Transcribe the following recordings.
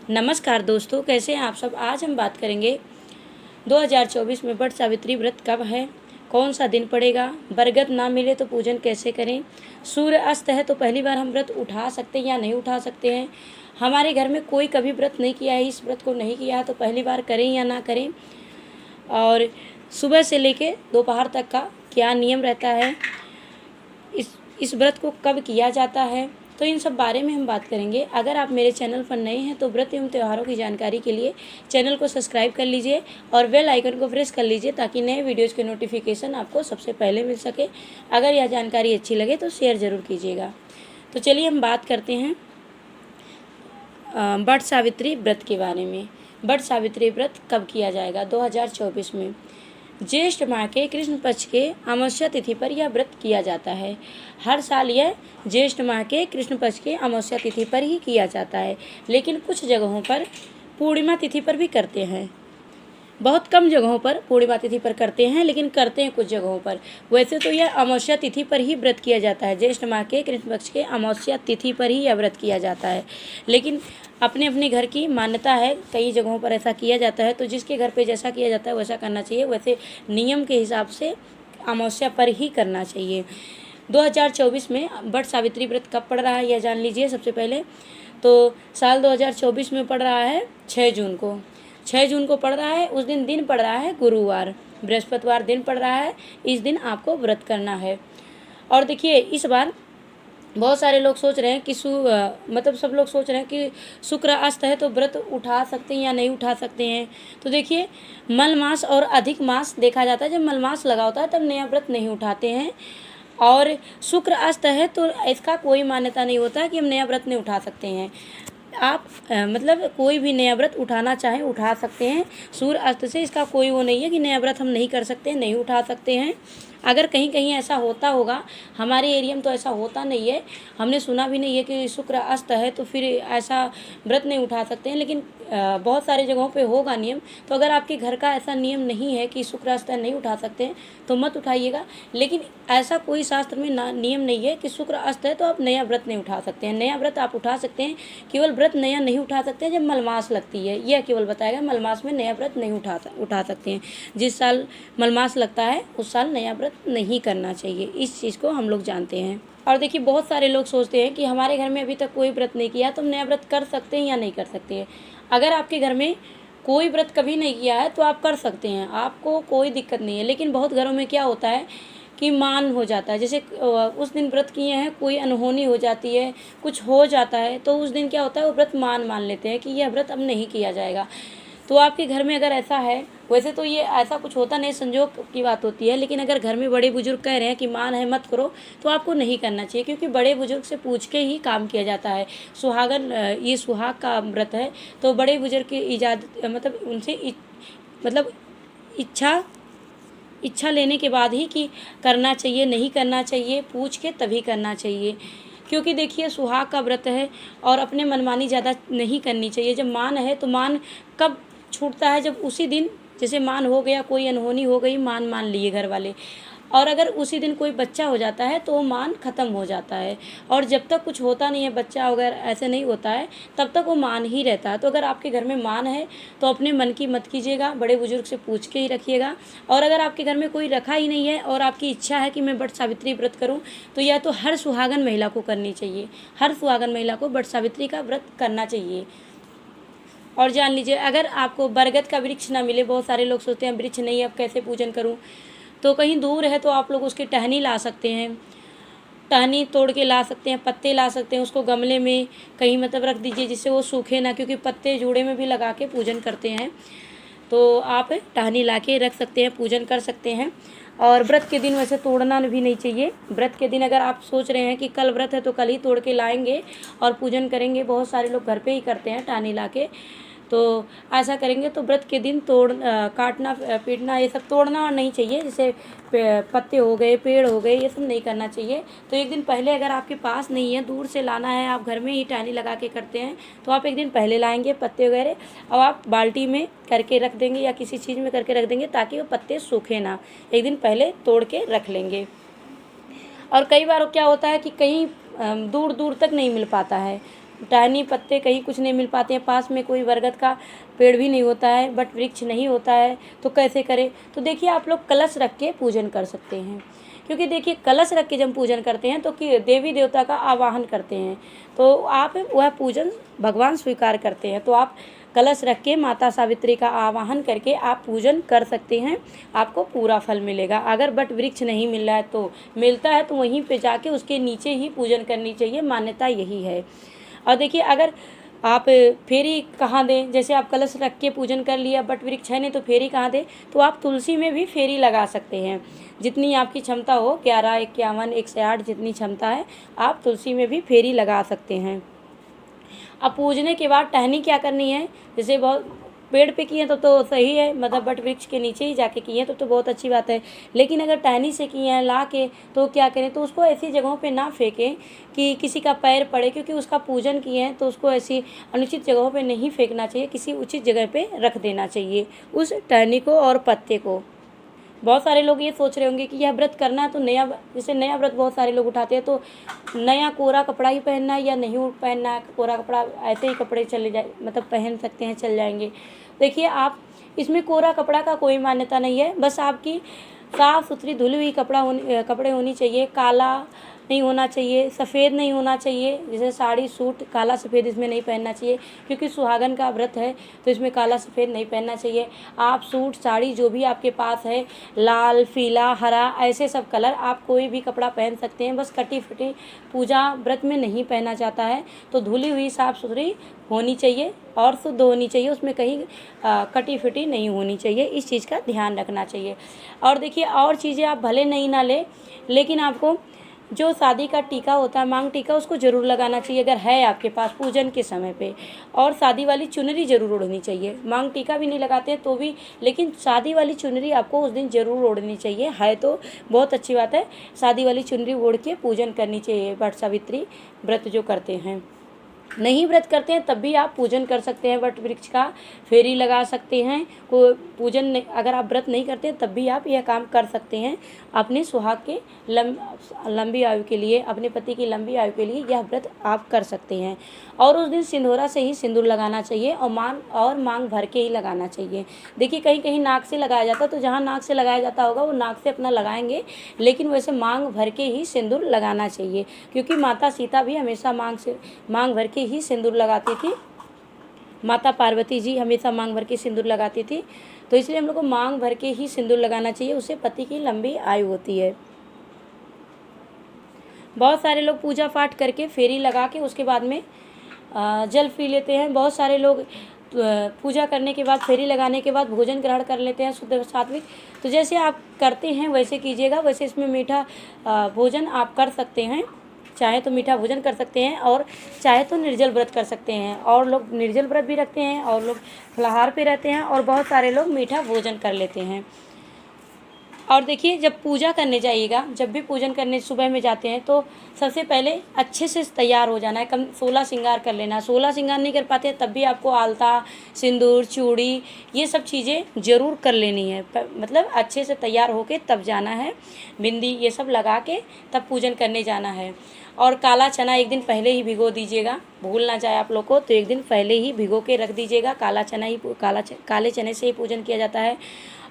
नमस्कार दोस्तों, कैसे हैं आप सब। आज हम बात करेंगे 2024 में वट सावित्री व्रत कब है, कौन सा दिन पड़ेगा, बरगद ना मिले तो पूजन कैसे करें, सूर्य अस्त है तो पहली बार हम व्रत उठा सकते हैं या नहीं उठा सकते हैं, हमारे घर में कोई कभी व्रत नहीं किया है, इस व्रत को नहीं किया है तो पहली बार करें या ना करें, और सुबह से लेके दोपहर तक का क्या नियम रहता है, इस व्रत को कब किया जाता है, तो इन सब बारे में हम बात करेंगे। अगर आप मेरे चैनल पर नए हैं तो व्रत एवं त्योहारों की जानकारी के लिए चैनल को सब्सक्राइब कर लीजिए और बेल आइकन को प्रेस कर लीजिए ताकि नए वीडियोज़ के नोटिफिकेशन आपको सबसे पहले मिल सके। अगर यह जानकारी अच्छी लगे तो शेयर ज़रूर कीजिएगा। तो चलिए हम बात करते हैं वट सावित्री व्रत के बारे में। वट सावित्री व्रत कब किया जाएगा? 2024 में ज्येष्ठ माह के कृष्ण पक्ष के अमावस्या तिथि पर यह व्रत किया जाता है। हर साल यह ज्येष्ठ माह के कृष्ण पक्ष के अमावस्या तिथि पर ही किया जाता है, लेकिन कुछ जगहों पर पूर्णिमा तिथि पर भी करते हैं। बहुत कम जगहों पर पूर्णिमा तिथि पर करते हैं, लेकिन करते हैं कुछ जगहों पर। वैसे तो यह अमावस्या तिथि पर ही व्रत किया जाता है। ज्येष्ठ माह के कृष्ण पक्ष के अमावस्या तिथि पर ही यह व्रत किया जाता है, लेकिन अपने अपने घर की मान्यता है। कई जगहों पर ऐसा किया जाता है, तो जिसके घर पे जैसा किया जाता है वैसा करना चाहिए। वैसे नियम के हिसाब से अमावस्या पर ही करना चाहिए। 2024 में वट सावित्री व्रत कब पड़ रहा है यह जान लीजिए। सबसे पहले तो साल 2024 में पड़ रहा है 6 जून को। 6 जून को पड़ रहा है। उस दिन पड़ रहा है गुरुवार, बृहस्पतिवार दिन पड़ रहा है। इस दिन आपको व्रत करना है। और देखिए, इस बार बहुत सारे लोग सोच रहे हैं कि सब लोग सोच रहे हैं कि शुक्र अस्त है तो व्रत उठा सकते हैं या नहीं उठा सकते हैं। तो देखिए, मल मास और अधिक मास देखा जाता है। जब मल मास लगा होता है तब नया व्रत नहीं उठाते हैं, और शुक्र अस्त है तो इसका कोई मान्यता नहीं होता कि हम नया व्रत नहीं उठा सकते हैं। आप कोई भी नया व्रत उठाना चाहें उठा सकते हैं। सूर्य अस्त से इसका कोई वो नहीं है कि नया व्रत हम नहीं कर सकते हैं, नहीं उठा सकते हैं। अगर कहीं कहीं ऐसा होता होगा, हमारे एरिया में तो ऐसा होता नहीं है, हमने सुना भी नहीं है कि शुक्र अस्त है तो फिर ऐसा व्रत नहीं उठा सकते हैं, लेकिन बहुत सारी जगहों पे होगा नियम। तो अगर आपके घर का ऐसा नियम नहीं है कि शुक्र अस्त है नहीं उठा सकते हैं तो मत उठाइएगा। लेकिन ऐसा कोई शास्त्र में नियम नहीं है कि शुक्र अस्त है तो आप नया व्रत नहीं उठा सकते हैं। नया व्रत आप उठा सकते हैं, केवल व्रत नया नहीं उठा सकते हैं जब मलमास लगती है। यह केवल बताएगा, मलमास में नया व्रत नहीं उठा सकते हैं। जिस साल मलमास लगता है उस साल नया व्रत नहीं करना चाहिए। इस चीज़ को हम लोग जानते हैं। और देखिए, बहुत सारे लोग सोचते हैं कि हमारे घर में अभी तक कोई व्रत नहीं किया तो हम नया व्रत कर सकते हैं या नहीं कर सकते हैं। अगर आपके घर में कोई व्रत कभी नहीं किया है तो आप कर सकते हैं, आपको कोई दिक्कत नहीं है। लेकिन बहुत घरों में क्या होता है कि मान हो जाता है, जैसे उस दिन व्रत किए हैं, कोई अनहोनी हो जाती है, कुछ हो जाता है, तो उस दिन क्या होता है वो व्रत मान लेते हैं कि यह व्रत अब नहीं किया जाएगा। तो आपके घर में अगर ऐसा है, वैसे तो ये ऐसा कुछ होता नहीं, संजोग की बात होती है, लेकिन अगर घर में बड़े बुजुर्ग कह रहे हैं कि मान है मत करो, तो आपको नहीं करना चाहिए, क्योंकि बड़े बुजुर्ग से पूछ के ही काम किया जाता है। ये सुहाग का व्रत है, तो बड़े बुजुर्ग की इजाज़त उनसे इच्छा लेने के बाद ही कि करना चाहिए नहीं करना चाहिए, पूछ के तभी करना चाहिए। क्योंकि देखिए, सुहाग का व्रत है और अपने मनमानी ज़्यादा नहीं करनी चाहिए। जब मान है तो मान कब छूटता है? जब उसी दिन जैसे मान हो गया, कोई अनहोनी हो गई, मान लिए घर वाले, और अगर उसी दिन कोई बच्चा हो जाता है तो वो मान ख़त्म हो जाता है। और जब तक कुछ होता नहीं है, बच्चा वगैरह ऐसे नहीं होता है, तब तक वो मान ही रहता है। तो अगर आपके घर में मान है तो अपने मन की मत कीजिएगा, बड़े बुजुर्ग से पूछ के ही रखिएगा। और अगर आपके घर में कोई रखा ही नहीं है और आपकी इच्छा है कि मैं वट सावित्री व्रत करूं, तो यह तो हर सुहागन महिला को करनी चाहिए। हर सुहागन महिला को वट सावित्री का व्रत करना चाहिए। और जान लीजिए, अगर आपको बरगद का वृक्ष ना मिले, बहुत सारे लोग सोचते हैं वृक्ष नहीं, अब कैसे पूजन करूं, तो कहीं दूर है तो आप लोग उसकी टहनी ला सकते हैं। टहनी तोड़ के ला सकते हैं, पत्ते ला सकते हैं, उसको गमले में कहीं रख दीजिए जिससे वो सूखे ना, क्योंकि पत्ते जूड़े में भी लगा के पूजन करते हैं। तो आप टहनी ला के रख सकते हैं, पूजन कर सकते हैं। और व्रत के दिन वैसे तोड़ना भी नहीं चाहिए। व्रत के दिन अगर आप सोच रहे हैं कि कल व्रत है तो कल ही तोड़ के लाएंगे और पूजन करेंगे, बहुत सारे लोग घर पे ही करते हैं टहनी ला के, तो ऐसा करेंगे तो व्रत के दिन काटना पीटना ये सब तोड़ना नहीं चाहिए। जैसे पत्ते हो गए, पेड़ हो गए, ये सब नहीं करना चाहिए। तो एक दिन पहले, अगर आपके पास नहीं है, दूर से लाना है, आप घर में ही टहनी लगा के करते हैं, तो आप एक दिन पहले लाएंगे पत्ते वगैरह, और आप बाल्टी में करके रख देंगे या किसी चीज़ में करके रख देंगे ताकि वो पत्ते सूखे ना। एक दिन पहले तोड़ के रख लेंगे। और कई बार क्या होता है कि कहीं दूर दूर तक नहीं मिल पाता है, टहनी पत्ते कहीं कुछ नहीं मिल पाते हैं, पास में कोई बरगद का पेड़ भी नहीं होता है, बट वृक्ष नहीं होता है, तो कैसे करें? तो देखिए आप लोग कलश रख के पूजन कर सकते हैं, क्योंकि देखिए कलश रख के जब पूजन करते हैं तो कि देवी देवता का आवाहन करते हैं, तो आप वह पूजन भगवान स्वीकार करते हैं। तो आप कलश रख के माता सावित्री का आवाहन करके आप पूजन कर सकते हैं, आपको पूरा फल मिलेगा। अगर बट वृक्ष नहीं मिल रहा है तो मिलता है तो वहीं पे जाके उसके नीचे ही पूजन करनी चाहिए, मान्यता यही है। और देखिए अगर आप फेरी कहाँ दें, जैसे आप कलश रख के पूजन कर लिया बट वृक्ष है नहीं तो फेरी कहाँ दें, तो आप तुलसी में भी फेरी लगा सकते हैं। जितनी आपकी क्षमता हो, 11, 51, 108 जितनी क्षमता है, आप तुलसी में भी फेरी लगा सकते हैं। अब पूजने के बाद टहनी क्या करनी है, जैसे बहुत पेड़ पे किए तो सही है, मतलब बट वृक्ष के नीचे ही जाके किए तो बहुत अच्छी बात है। लेकिन अगर टहनी से किए हैं ला के, तो क्या करें, तो उसको ऐसी जगहों पे ना फेंकें कि किसी का पैर पड़े, क्योंकि उसका पूजन किए हैं तो उसको ऐसी अनुचित जगहों पे नहीं फेंकना चाहिए, किसी उचित जगह पे रख देना चाहिए उस टहनी को और पत्ते को। बहुत सारे लोग ये सोच रहे होंगे कि यह व्रत करना है तो जैसे नया व्रत बहुत सारे लोग उठाते हैं, तो नया कोरा कपड़ा ही पहनना है या नहीं पहनना है कोरा कपड़ा, ऐसे ही कपड़े चले जाए, मतलब पहन सकते हैं, चल जाएंगे। देखिए आप इसमें कोरा कपड़ा का कोई मान्यता नहीं है, बस आपकी साफ़ सुथरी धुली हुई कपड़े होनी चाहिए, काला नहीं होना चाहिए, सफ़ेद नहीं होना चाहिए, जैसे साड़ी सूट काला सफ़ेद इसमें नहीं पहनना चाहिए, क्योंकि सुहागन का व्रत है तो इसमें काला सफ़ेद नहीं पहनना चाहिए। आप सूट साड़ी जो भी आपके पास है, लाल पीला हरा ऐसे सब कलर, आप कोई भी कपड़ा पहन सकते हैं, बस कटी फटी पूजा व्रत में नहीं पहनना चाहता है तो धुली हुई साफ़ सुथरी होनी चाहिए और शुद्ध होनी चाहिए, उसमें कहीं कटी फिटी नहीं होनी चाहिए, इस चीज़ का ध्यान रखना चाहिए। और देखिए और चीज़ें आप भले नहीं ना लें, लेकिन आपको जो शादी का टीका होता है, मांग टीका, उसको ज़रूर लगाना चाहिए अगर है आपके पास पूजन के समय पे। और शादी वाली चुनरी ज़रूर ओढ़नी चाहिए, मांग टीका भी नहीं लगाते हैं तो भी, लेकिन शादी वाली चुनरी आपको उस दिन ज़रूर ओढ़नी चाहिए, है तो बहुत अच्छी बात है। शादी वाली चुनरी ओढ़ के पूजन करनी चाहिए वट सावित्री व्रत जो करते हैं। नहीं व्रत करते हैं तब भी आप पूजन कर सकते हैं, वट वृक्ष का फेरी लगा सकते हैं। को पूजन अगर आप व्रत नहीं करते तब भी आप यह काम कर सकते हैं, अपने सुहाग के लंबी आयु के लिए, अपने पति की लंबी आयु के लिए यह व्रत आप कर सकते हैं। और उस दिन सिंदूरा से ही सिंदूर लगाना चाहिए और मांग भर के ही लगाना चाहिए। देखिए कहीं कहीं नाक से लगाया जाता है, तो जहाँ नाक से लगाया जाता होगा वो नाक से अपना लगाएंगे, लेकिन वैसे मांग भर के ही सिंदूर लगाना चाहिए, क्योंकि माता सीता भी हमेशा मांग भर के ही सिंदूर लगाती थी, माता पार्वती जी हमेशा मांग भर के सिंदूर लगाती थी, तो इसलिए हम लोग को मांग भर के ही सिंदूर लगाना चाहिए, उससे पति की लंबी आयु होती है। बहुत सारे लोग पूजा पाठ करके फेरी लगा के उसके बाद में जल पी लेते हैं। बहुत सारे लोग पूजा करने के बाद फेरी लगाने के बाद भोजन ग्रहण कर लेते हैं शुद्ध सात्विक। तो जैसे आप करते हैं वैसे कीजिएगा, वैसे इसमें मीठा भोजन आप कर सकते हैं, चाहे तो मीठा भोजन कर सकते हैं और चाहे तो निर्जल व्रत कर सकते हैं। और लोग निर्जल व्रत भी रखते हैं और लोग फलाहार पे रहते हैं और बहुत सारे लोग मीठा भोजन कर लेते हैं। और देखिए जब पूजा करने जाइएगा, जब भी पूजन करने सुबह में जाते हैं तो सबसे पहले अच्छे से तैयार हो जाना है, कम 16 श्रृंगार कर लेना। 16 श्रृंगार नहीं कर पाते तब भी आपको आलता, सिंदूर, चूड़ी ये सब चीज़ें ज़रूर कर लेनी है, मतलब अच्छे से तैयार होके तब जाना है, बिंदी ये सब लगा के तब पूजन करने जाना है। और काला चना एक दिन पहले ही भिगो दीजिएगा, भूल ना जाए आप लोग को, तो एक दिन पहले ही भिगो के रख दीजिएगा। काले चने से ही पूजन किया जाता है।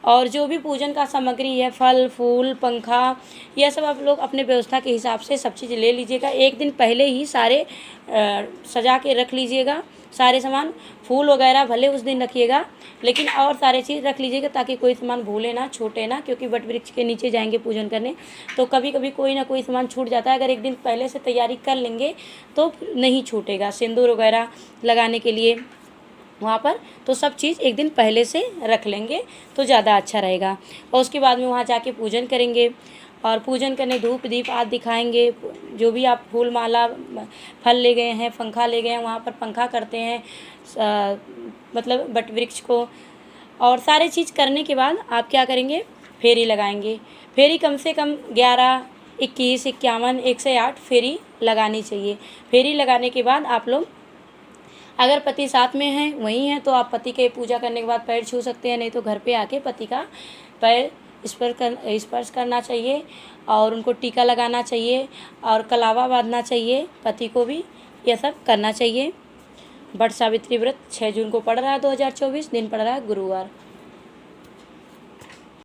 और जो भी पूजन का सामग्री है, फल फूल पंखा, यह सब आप लोग अपने व्यवस्था के हिसाब से सब चीज़ ले लीजिएगा। एक दिन पहले ही सारे सजा के रख लीजिएगा, सारे सामान, फूल वगैरह भले उस दिन रखिएगा, लेकिन और सारे चीज़ रख लीजिएगा ताकि कोई सामान भूले ना, छूटे ना, क्योंकि वट वृक्ष के नीचे जाएंगे पूजन करने तो कभी कभी कोई ना कोई सामान छूट जाता है। अगर एक दिन पहले से तैयारी कर लेंगे तो नहीं छूटेगा। सिंदूर वगैरह लगाने के लिए वहाँ पर तो सब चीज़ एक दिन पहले से रख लेंगे तो ज़्यादा अच्छा रहेगा। और उसके बाद में वहाँ जाके पूजन करेंगे और पूजन करने धूप दीप आदि दिखाएंगे। जो भी आप फूल माला फल ले गए हैं, पंखा ले गए हैं, वहाँ पर पंखा करते हैं मतलब वट वृक्ष को। और सारे चीज़ करने के बाद आप क्या करेंगे, फेरी लगाएंगे। फेरी कम से कम 11, 21, 51, 108 फेरी लगानी चाहिए। फेरी लगाने के बाद आप लोग, अगर पति साथ में हैं वहीं हैं तो आप पति के पूजा करने के बाद पैर छू सकते हैं, नहीं तो घर पे आके पति का पैर स्पर्श करना चाहिए और उनको टीका लगाना चाहिए और कलावा बांधना चाहिए पति को भी। यह सब करना चाहिए। बट सावित्री व्रत 6 जून को पड़ रहा है 2024, दिन पड़ रहा है गुरुवार।